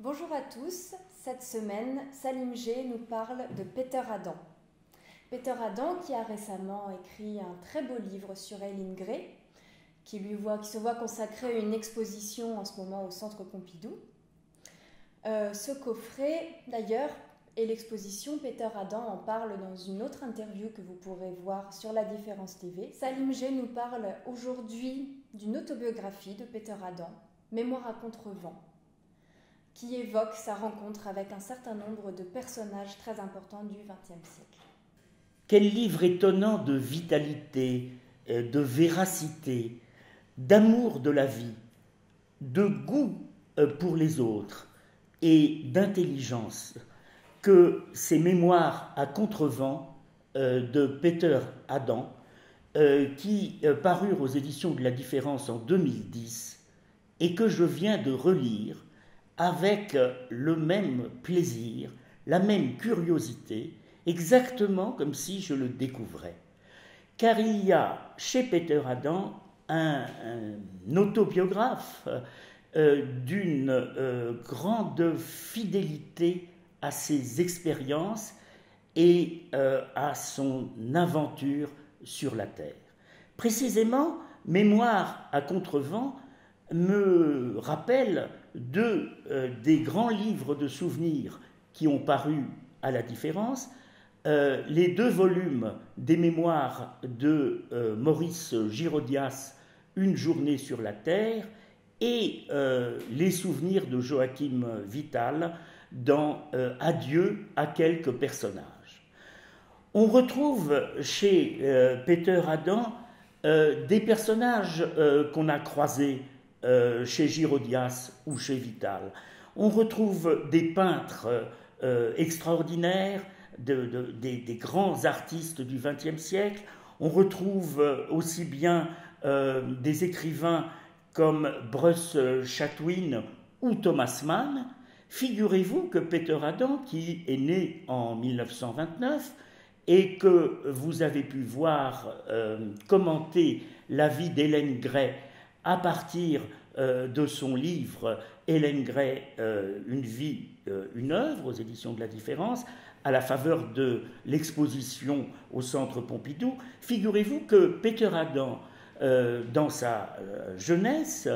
Bonjour à tous, cette semaine, Salim G nous parle de Peter Adam. Peter Adam qui a récemment écrit un très beau livre sur Eileen Gray, qui se voit consacrer une exposition en ce moment au Centre Pompidou. Ce coffret, d'ailleurs, et l'exposition, Peter Adam en parle dans une autre interview que vous pourrez voir sur La Différence TV. Salim G nous parle aujourd'hui d'une autobiographie de Peter Adam, Mémoire à contrevent, qui évoque sa rencontre avec un certain nombre de personnages très importants du XXe siècle. Quel livre étonnant de vitalité, de véracité, d'amour de la vie, de goût pour les autres et d'intelligence que ces mémoires à contrevent de Peter Adam, qui parurent aux éditions de La Différence en 2010 et que je viens de relire avec le même plaisir, la même curiosité, exactement comme si je le découvrais. Car il y a chez Peter Adam un autobiographe d'une grande fidélité à ses expériences et à son aventure sur la Terre. Précisément, Mémoire à contrevent me rappelle deux des grands livres de souvenirs qui ont paru à La Différence, les deux volumes des mémoires de Maurice Girodias, Une journée sur la Terre, et les souvenirs de Joachim Vital dans Adieu à quelques personnages. On retrouve chez Peter Adam des personnages qu'on a croisés chez Girodias ou chez Vital. On retrouve des peintres extraordinaires, des grands artistes du XXe siècle. On retrouve aussi bien des écrivains comme Bruce Chatwin ou Thomas Mann. Figurez-vous que Peter Adam, qui est né en 1929 et que vous avez pu voir commenter la vie d'Hélène Gray à partir de son livre Hélène Gray, une vie, une œuvre, aux éditions de La Différence, à la faveur de l'exposition au Centre Pompidou, figurez-vous que Peter Adam, dans sa jeunesse,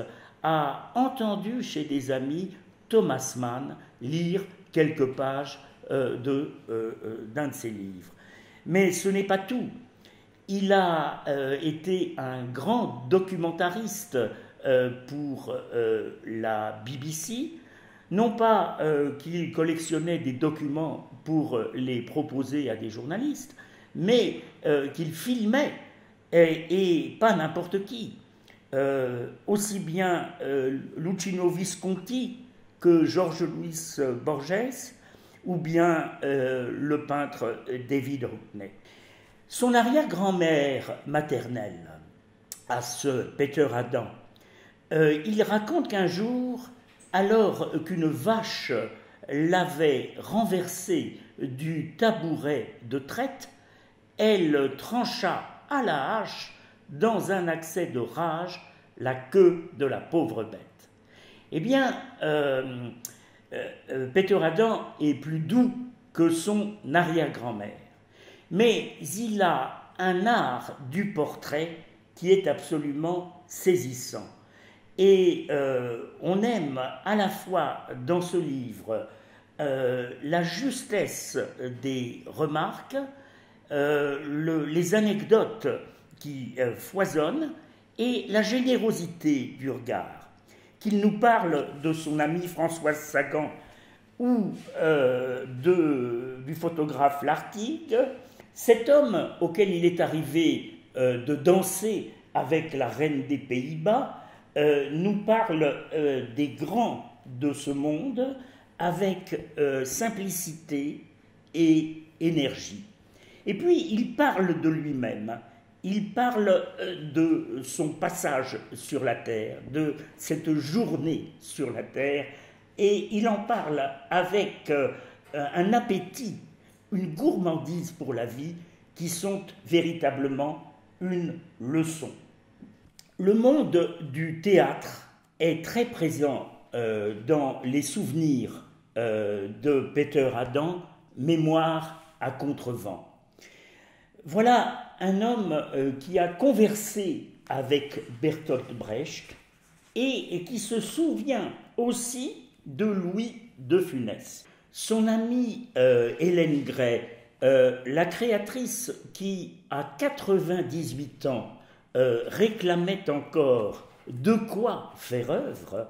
a entendu chez des amis Thomas Mann lire quelques pages d'un de ses livres. Mais ce n'est pas tout. Il a été un grand documentariste pour la BBC, non pas qu'il collectionnait des documents pour les proposer à des journalistes, mais qu'il filmait, et pas n'importe qui. Aussi bien Luchino Visconti que George Louis Borges, ou bien le peintre David Hockney. Son arrière-grand-mère maternelle, à ce Peter Adam, il raconte qu'un jour, alors qu'une vache l'avait renversé du tabouret de traite, elle trancha à la hache, dans un accès de rage, la queue de la pauvre bête. Eh bien, Peter Adam est plus doux que son arrière-grand-mère. Mais il a un art du portrait qui est absolument saisissant. Et on aime à la fois dans ce livre la justesse des remarques, les anecdotes qui foisonnent et la générosité du regard. Qu'il nous parle de son amie Françoise Sagan ou du photographe Lartigue, cet homme auquel il est arrivé de danser avec la reine des Pays-Bas nous parle des grands de ce monde avec simplicité et énergie. Et puis il parle de lui-même, il parle de son passage sur la Terre, de cette journée sur la Terre, et il en parle avec un appétit, une gourmandise pour la vie qui sont véritablement une leçon. Le monde du théâtre est très présent dans les souvenirs de Peter Adam, Mémoire à contrevent. Voilà un homme qui a conversé avec Bertolt Brecht et qui se souvient aussi de Louis de Funès. Son amie Hélène Gray, la créatrice qui, à 98 ans, réclamait encore de quoi faire œuvre,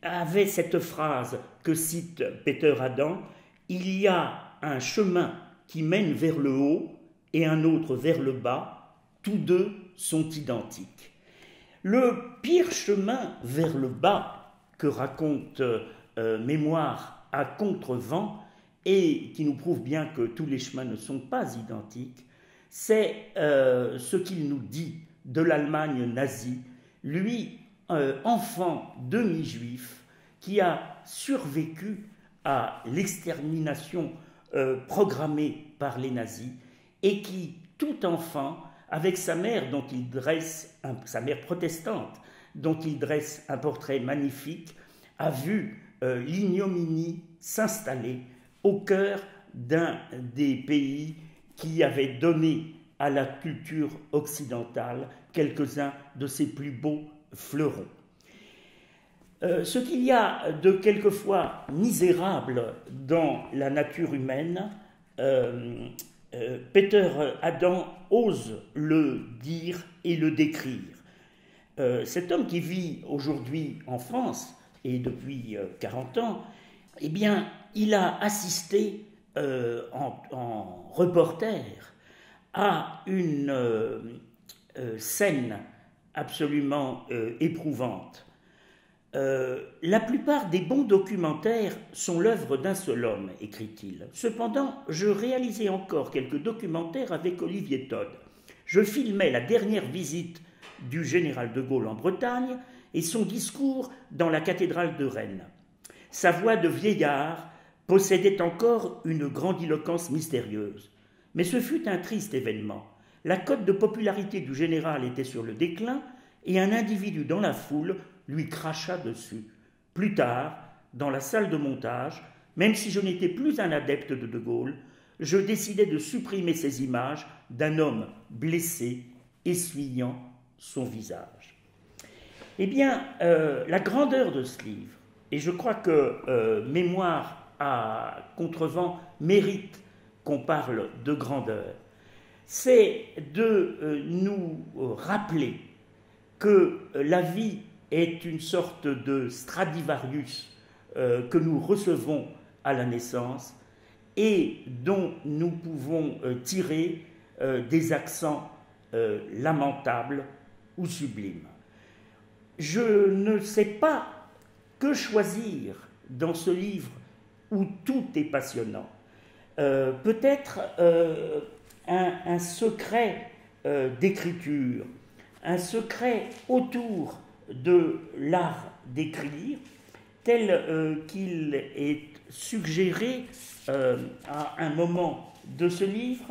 avait cette phrase que cite Peter Adam: « Il y a un chemin qui mène vers le haut et un autre vers le bas, tous deux sont identiques. » Le pire chemin vers le bas que raconte Mémoire à contrevent, et qui nous prouve bien que tous les chemins ne sont pas identiques, c'est ce qu'il nous dit de l'Allemagne nazie, lui, enfant demi-juif, qui a survécu à l'extermination programmée par les nazis, et qui, tout enfant, avec sa mère sa mère protestante, dont il dresse un portrait magnifique, a vu l'ignominie s'installer au cœur d'un des pays qui avait donné à la culture occidentale quelques-uns de ses plus beaux fleurons. Ce qu'il y a de quelquefois misérable dans la nature humaine, Peter Adam ose le dire et le décrire. Cet homme qui vit aujourd'hui en France, et depuis 40 ans, eh bien, il a assisté en reporter à une scène absolument éprouvante. La plupart des bons documentaires sont l'œuvre d'un seul homme, écrit-il. Cependant, je réalisais encore quelques documentaires avec Olivier Todd. Je filmais la dernière visite du général de Gaulle en Bretagne et son discours dans la cathédrale de Rennes. Sa voix de vieillard possédait encore une grandiloquence mystérieuse. Mais ce fut un triste événement. La cote de popularité du général était sur le déclin et un individu dans la foule lui cracha dessus. Plus tard, dans la salle de montage, même si je n'étais plus un adepte de Gaulle, je décidai de supprimer ces images d'un homme blessé, essuyant son visage. Eh bien, la grandeur de ce livre, et je crois que Mémoire à contrevent mérite qu'on parle de grandeur, c'est de nous rappeler que la vie est une sorte de Stradivarius que nous recevons à la naissance et dont nous pouvons tirer des accents lamentables ou sublimes. Je ne sais pas que choisir dans ce livre où tout est passionnant. Peut-être un secret d'écriture, un secret autour de l'art d'écrire, tel qu'il est suggéré à un moment de ce livre.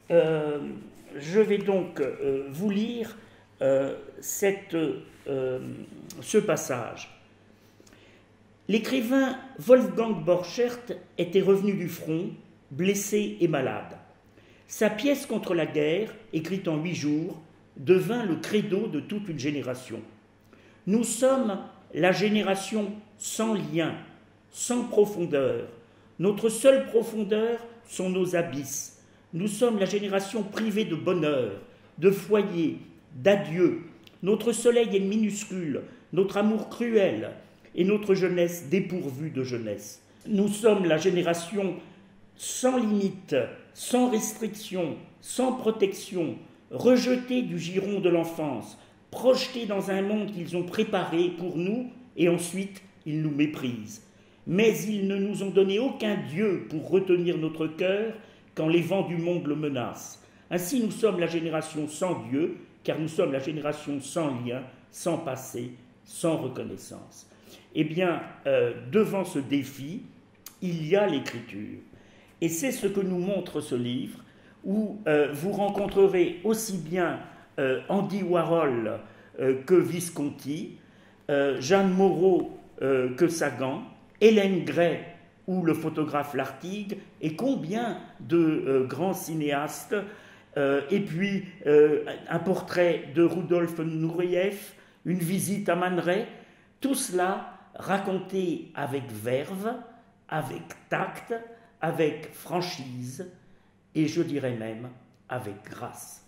Je vais donc vous lire ce passage. L'écrivain Wolfgang Borchert était revenu du front, blessé et malade. Sa pièce contre la guerre, écrite en 8 jours, devint le credo de toute une génération. Nous sommes la génération sans lien, sans profondeur. Notre seule profondeur sont nos abysses. Nous sommes la génération privée de bonheur, de foyer, d'adieu. Notre soleil est minuscule, notre amour cruel et notre jeunesse dépourvue de jeunesse. Nous sommes la génération sans limite, sans restriction, sans protection, rejetée du giron de l'enfance, projetés dans un monde qu'ils ont préparé pour nous et ensuite ils nous méprisent. Mais ils ne nous ont donné aucun Dieu pour retenir notre cœur quand les vents du monde le menacent. Ainsi nous sommes la génération sans Dieu, car nous sommes la génération sans lien, sans passé, sans reconnaissance. Eh bien, devant ce défi, il y a l'écriture. Et c'est ce que nous montre ce livre, où vous rencontrerez aussi bien Andy Warhol que Visconti, Jeanne Moreau que Sagan, Hélène Gray ou le photographe Lartigue, et combien de grands cinéastes, et puis un portrait de Rudolf Nureyev, une visite à Man Ray, tout cela raconté avec verve, avec tact, avec franchise, et je dirais même avec grâce.